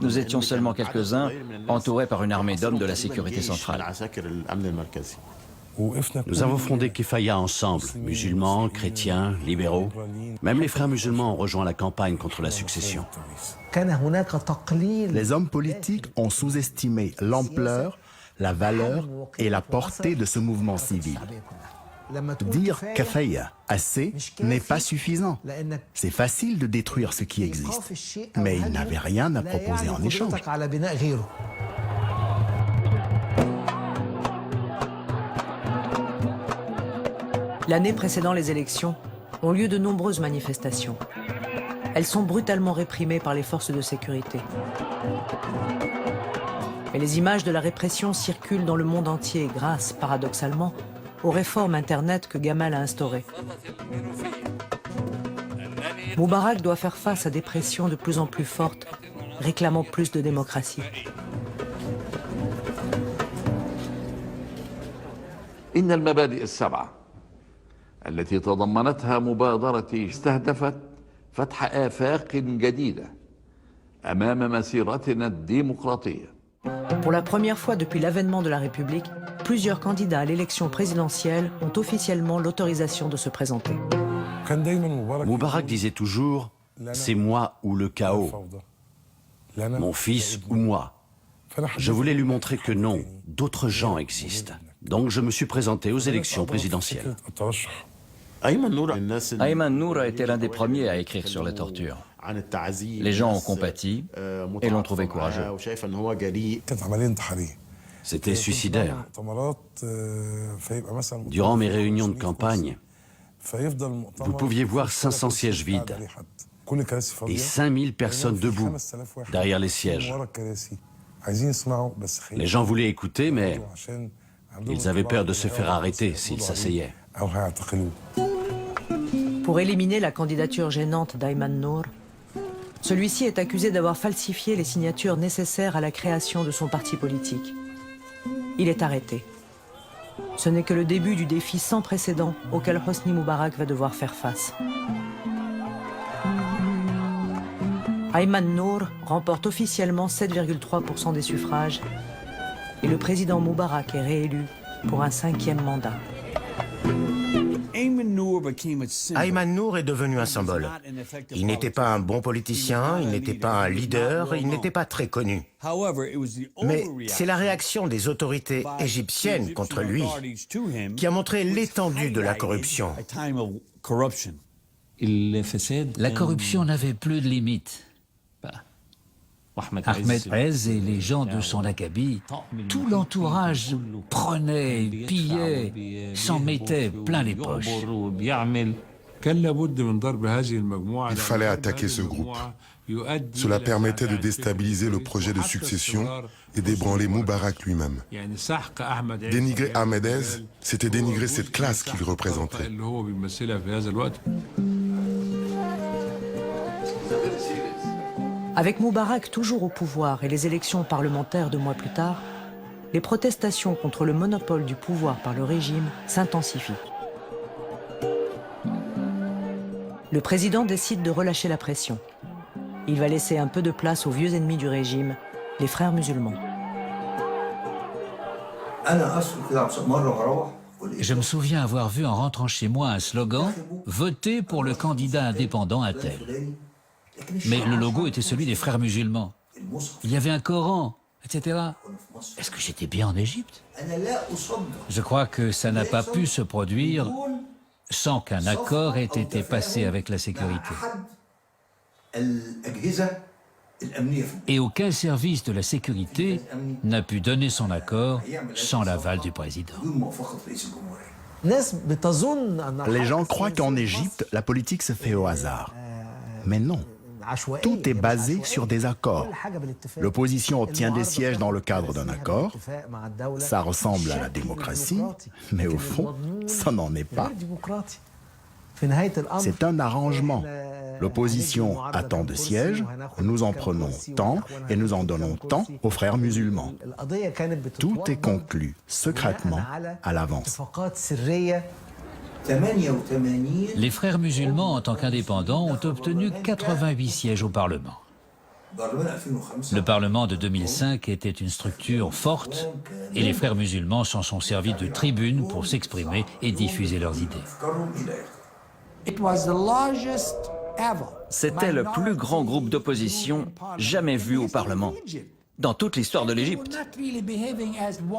Nous étions seulement quelques-uns, entourés par une armée d'hommes de la sécurité centrale. Nous avons fondé Kefaya ensemble, musulmans, chrétiens, libéraux. Même les frères musulmans ont rejoint la campagne contre la succession. Les hommes politiques ont sous-estimé l'ampleur, la valeur et la portée de ce mouvement civil. Dire Kefaya assez n'est pas suffisant. C'est facile de détruire ce qui existe, mais ils n'avaient rien à proposer en échange. L'année précédant les élections, ont lieu de nombreuses manifestations. Elles sont brutalement réprimées par les forces de sécurité. Mais les images de la répression circulent dans le monde entier grâce, paradoxalement, aux réformes Internet que Gamal a instaurées. Moubarak doit faire face à des pressions de plus en plus fortes, réclamant plus de démocratie. إن المبادئ السبعة التي تضمنتها مبادرتي استهدفت فتح آفاق جديدة أمام مسيرتنا الديمقراطية. Pour la première fois depuis l'avènement de la République, plusieurs candidats à l'élection présidentielle ont officiellement l'autorisation de se présenter. Moubarak disait toujours « c'est moi ou le chaos, mon fils ou moi ». Je voulais lui montrer que non, d'autres gens existent. Donc je me suis présenté aux élections présidentielles. Ayman Nour a été l'un des premiers à écrire sur la torture. Les gens ont compati et l'ont trouvé courageux. C'était suicidaire. Durant mes réunions de campagne, vous pouviez voir 500 sièges vides et 5000 personnes debout derrière les sièges. Les gens voulaient écouter, mais ils avaient peur de se faire arrêter s'ils s'asseyaient. Pour éliminer la candidature gênante d'Ayman Nour, celui-ci est accusé d'avoir falsifié les signatures nécessaires à la création de son parti politique. Il est arrêté. Ce n'est que le début du défi sans précédent auquel Hosni Moubarak va devoir faire face. Ayman Nour remporte officiellement 7,3% des suffrages et le président Moubarak est réélu pour un 5e mandat. Ayman Nour est devenu un symbole. Il n'était pas un bon politicien, il n'était pas un leader, il n'était pas très connu. Mais c'est la réaction des autorités égyptiennes contre lui qui a montré l'étendue de la corruption. La corruption n'avait plus de limites. Ahmed Hez et les gens de son acabit, tout l'entourage prenait, pillait, s'en mettait plein les poches. Il fallait attaquer ce groupe. Cela permettait de déstabiliser le projet de succession et d'ébranler Moubarak lui-même. Dénigrer Ahmed Hez, c'était dénigrer cette classe qu'il représentait. Avec Moubarak toujours au pouvoir et les élections parlementaires 2 mois plus tard, les protestations contre le monopole du pouvoir par le régime s'intensifient. Le président décide de relâcher la pression. Il va laisser un peu de place aux vieux ennemis du régime, les frères musulmans. Je me souviens avoir vu en rentrant chez moi un slogan « Votez pour le candidat indépendant à tel ». Mais le logo était celui des frères musulmans. Il y avait un Coran, etc. Est-ce que j'étais bien en Égypte? Je crois que ça n'a pas pu se produire sans qu'un accord ait été passé avec la sécurité. Et aucun service de la sécurité n'a pu donner son accord sans l'aval du président. Les gens croient qu'en Égypte, la politique se fait au hasard. Mais non. Tout est basé sur des accords. L'opposition obtient des sièges dans le cadre d'un accord. Ça ressemble à la démocratie, mais au fond, ça n'en est pas. C'est un arrangement. L'opposition a tant de sièges, nous en prenons tant et nous en donnons tant aux frères musulmans. Tout est conclu secrètement à l'avance. Les frères musulmans, en tant qu'indépendants, ont obtenu 88 sièges au Parlement. Le Parlement de 2005 était une structure forte et les frères musulmans s'en sont servis de tribune pour s'exprimer et diffuser leurs idées. C'était le plus grand groupe d'opposition jamais vu au Parlement, dans toute l'histoire de l'Égypte.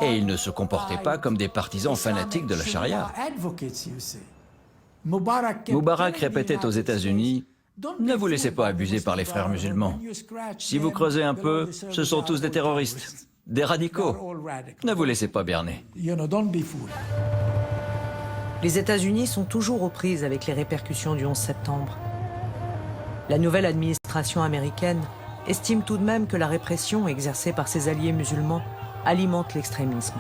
Et ils ne se comportaient pas comme des partisans fanatiques de la charia. Moubarak répétait aux États-Unis « Ne vous laissez pas abuser par les frères musulmans. Si vous creusez un peu, ce sont tous des terroristes, des radicaux. Ne vous laissez pas berner. » Les États-Unis sont toujours aux prises avec les répercussions du 11 septembre. La nouvelle administration américaine estime tout de même que la répression exercée par ses alliés musulmans alimente l'extrémisme.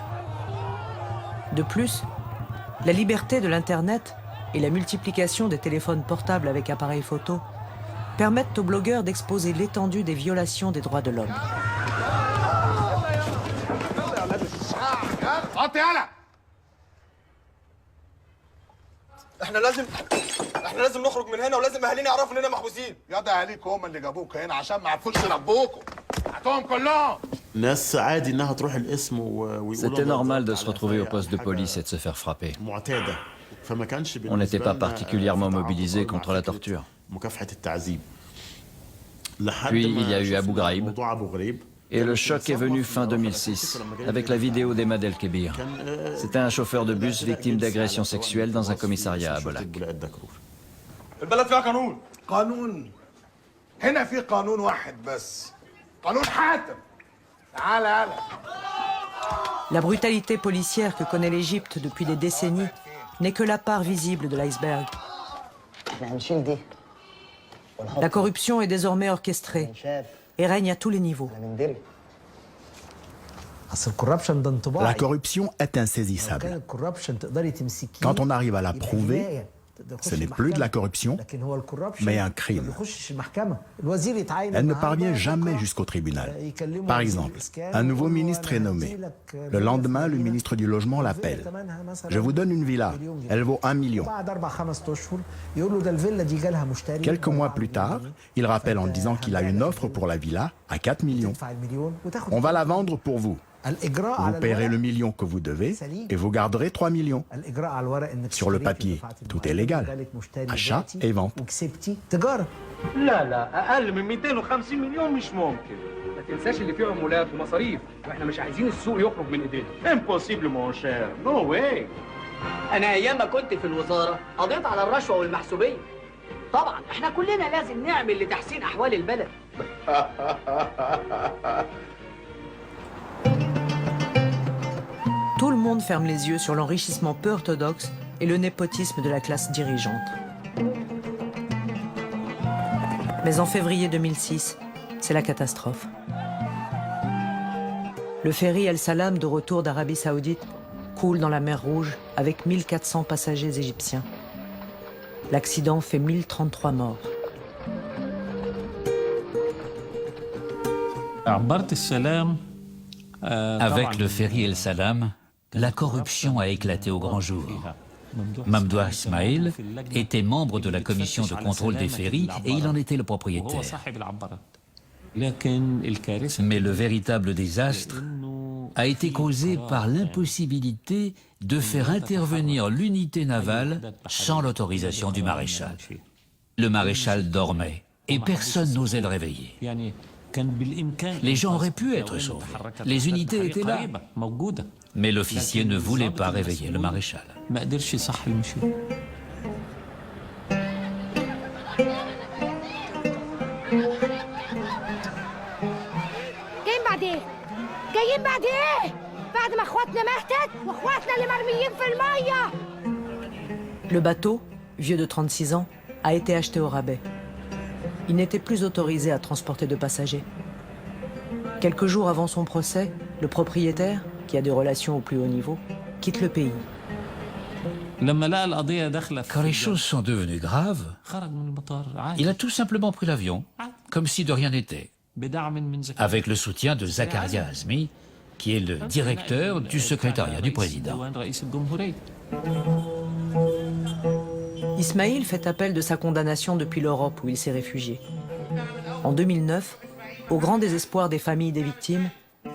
De plus, la liberté de l'Internet et la multiplication des téléphones portables avec appareil photo permettent aux blogueurs d'exposer l'étendue des violations des droits de l'homme. احنا لازم نخرج من هنا ولازم اهالينا يعرفوا اننا محبوسين. يا ده اهاليك هم اللي جابوك هنا عشان ما عرفوش يربوكوا. هاتهم كلهم. C'était normal de se retrouver au poste de police et de se faire frapper. On n'était pas particulièrement mobilisés contre la torture. Puis il y a eu Abu Ghraib. Et le choc est venu fin 2006, avec la vidéo d'Emad El-Kébir. C'était un chauffeur de bus victime d'agression sexuelle dans un commissariat à Bolak. البلد فيها قانون. قانون. هنا في قانون واحد بس. قانون حاتم. تعال يلا. La brutalité policière que connaît l'Égypte depuis des décennies n'est que la part visible de l'iceberg. La corruption est désormais orchestrée et règne à tous les niveaux. La corruption est insaisissable. Quand on arrive à la prouver, ce n'est plus de la corruption, mais un crime. Elle ne parvient jamais jusqu'au tribunal. Par exemple, un nouveau ministre est nommé. Le lendemain, le ministre du Logement l'appelle. Je vous donne une villa, elle vaut 1 million. Quelques mois plus tard, il rappelle en disant qu'il a une offre pour la villa à 4 millions. On va la vendre pour vous. Vous paierez le million que vous devez et vous garderez 3 millions. Sur le papier, tout est légal. Achat et vente. لا لا اقل من 250 مليون مش ممكن. ما تنساش اللي فيه عمولات ومصاريف واحنا مش عايزين السوق يخرج من ايدينا. امبوسيبل مون شير. نو واي. انا ايام ما كنت في الوزاره قضيت على الرشوه والمحسوبيه. طبعا احنا كلنا لازم نعمل لتحسين احوال البلد. Tout le monde ferme les yeux sur l'enrichissement peu orthodoxe et le népotisme de la classe dirigeante. Mais en février 2006, c'est la catastrophe. Le ferry El Salam de retour d'Arabie Saoudite coule dans la mer Rouge avec 1400 passagers égyptiens. L'accident fait 1033 morts. Avec le ferry El Salam, la corruption a éclaté au grand jour. Mamdoua Ismail était membre de la commission de contrôle des ferries et il en était le propriétaire. Mais le véritable désastre a été causé par l'impossibilité de faire intervenir l'unité navale sans l'autorisation du maréchal. Le maréchal dormait et personne n'osait le réveiller. Les gens auraient pu être sauvés. Les unités étaient là. Mais l'officier ne voulait pas réveiller le maréchal. Le bateau, vieux de 36 ans, a été acheté au rabais. Il n'était plus autorisé à transporter de passagers. Quelques jours avant son procès, le propriétaire, qui a des relations au plus haut niveau, quitte le pays. Quand les choses sont devenues graves, il a tout simplement pris l'avion, comme si de rien n'était, avec le soutien de Zakaria Azmi, qui est le directeur du secrétariat du président. Ismail fait appel de sa condamnation depuis l'Europe où il s'est réfugié. En 2009, au grand désespoir des familles des victimes,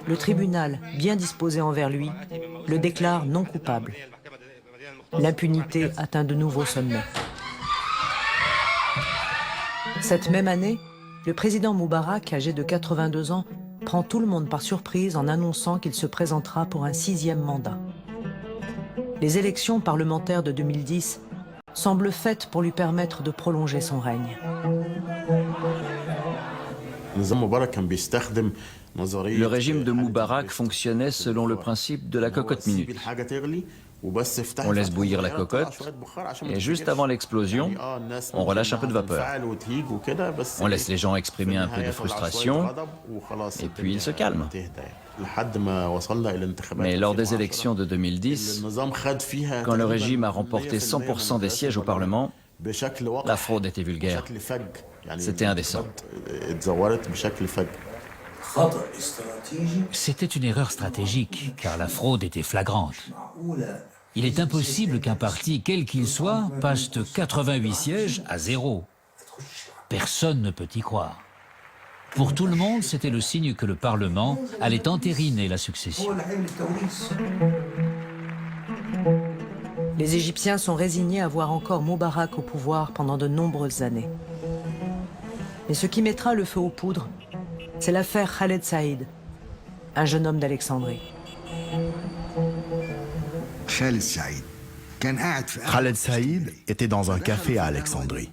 le tribunal, bien disposé envers lui, le déclare non coupable. L'impunité atteint de nouveaux sommets. Cette même année, le président Moubarak, âgé de 82 ans, prend tout le monde par surprise en annonçant qu'il se présentera pour un 6e mandat. Les élections parlementaires de 2010 semblent faites pour lui permettre de prolonger son règne. Le régime de Moubarak fonctionnait selon le principe de la cocotte minute. On laisse bouillir la cocotte et juste avant l'explosion, on relâche un peu de vapeur. On laisse les gens exprimer un peu de frustration et puis ils se calment. Mais lors des élections de 2010, quand le régime a remporté 100% des sièges au Parlement, La fraude était vulgaire. C'était indécent. C'était une erreur stratégique, car la fraude était flagrante. Il est impossible qu'un parti, quel qu'il soit, passe de 88 sièges à 0. Personne ne peut y croire. Pour tout le monde, c'était le signe que le Parlement allait entériner la succession. Les Égyptiens sont résignés à voir encore Moubarak au pouvoir pendant de nombreuses années. Mais ce qui mettra le feu aux poudres, c'est l'affaire Khaled Saïd, un jeune homme d'Alexandrie. Khaled Saïd était dans un café à Alexandrie.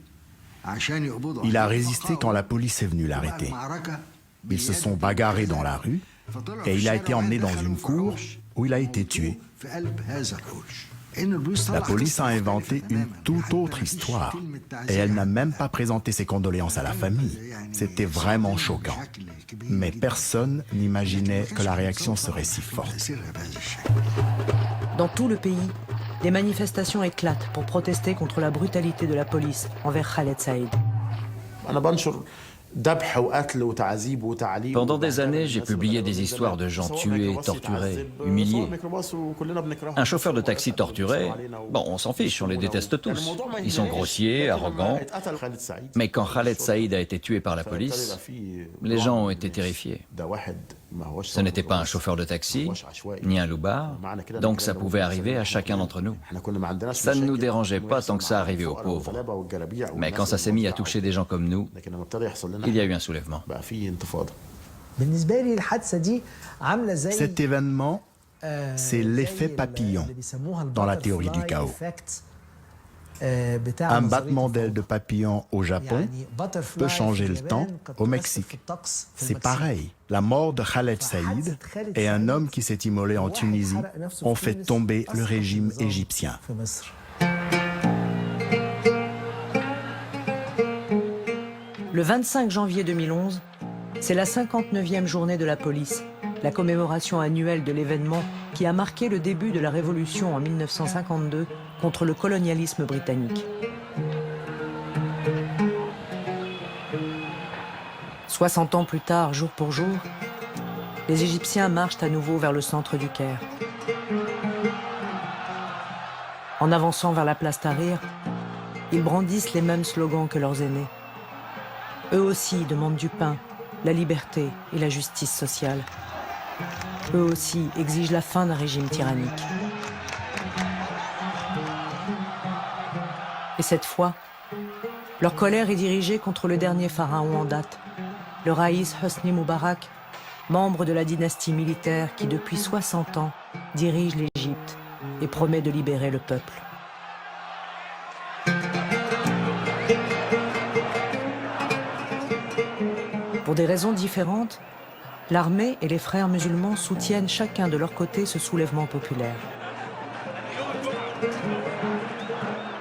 Il a résisté quand la police est venue l'arrêter. Ils se sont bagarrés dans la rue et il a été emmené dans une cour où il a été tué. La police a inventé une toute autre histoire et elle n'a même pas présenté ses condoléances à la famille. C'était vraiment choquant. Mais personne n'imaginait que la réaction serait si forte. Dans tout le pays, des manifestations éclatent pour protester contre la brutalité de la police envers Khaled Saïd. Pendant des années, j'ai publié des histoires de gens tués, torturés, humiliés. Un chauffeur de taxi torturé, bon, on s'en fiche, on les déteste tous. Ils sont grossiers, arrogants. Mais quand Khaled Saïd a été tué par la police, les gens ont été terrifiés. Ce n'était pas un chauffeur de taxi, ni un loupard, donc ça pouvait arriver à chacun d'entre nous. Ça ne nous dérangeait pas tant que ça arrivait aux pauvres. Mais quand ça s'est mis à toucher des gens comme nous, il y a eu un soulèvement. Cet événement, c'est l'effet papillon dans la théorie du chaos. Un battement d'ailes de papillon au Japon peut changer le temps au Mexique. C'est pareil. La mort de Khaled Saïd et un homme qui s'est immolé en Tunisie ont fait tomber le régime égyptien. Le 25 janvier 2011, c'est la 59e journée de la police, la commémoration annuelle de l'événement qui a marqué le début de la révolution en 1952 contre le colonialisme britannique. 60 ans plus tard, jour pour jour, les Égyptiens marchent à nouveau vers le centre du Caire. En avançant vers la place Tahrir, ils brandissent les mêmes slogans que leurs aînés. Eux aussi demandent du pain, la liberté et la justice sociale. Eux aussi exigent la fin d'un régime tyrannique. Et cette fois, leur colère est dirigée contre le dernier pharaon en date, le Raïs Hosni Moubarak, membre de la dynastie militaire qui depuis 60 ans dirige l'Égypte et promet de libérer le peuple. Pour des raisons différentes, l'armée et les frères musulmans soutiennent chacun de leur côté ce soulèvement populaire.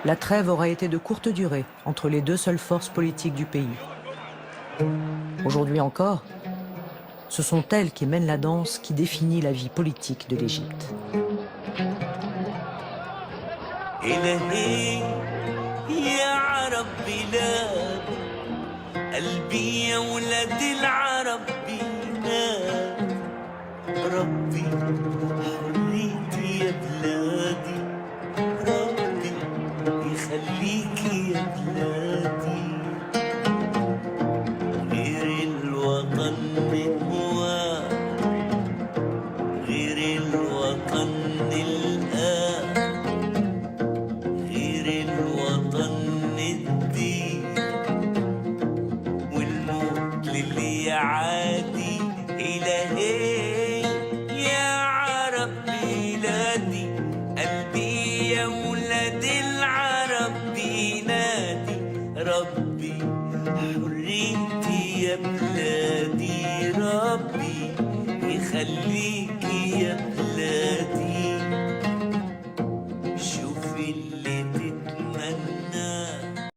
La trêve aura été de courte durée entre les deux seules forces politiques du pays. Aujourd'hui encore, ce sont elles qui mènent la danse qui définit la vie politique de l'Égypte. قلبي يا ولاد العرب بينام ربي حريتي يا بلادي ربي يخليكي يا بلادي غير الوطن من هو غير الوطن الآن غير الوطن الدين للي عادي إلهي يا عرب بلادي قلبي يا ولاد العرب بينادي ربي حريتي يا بلادي ربي يخليك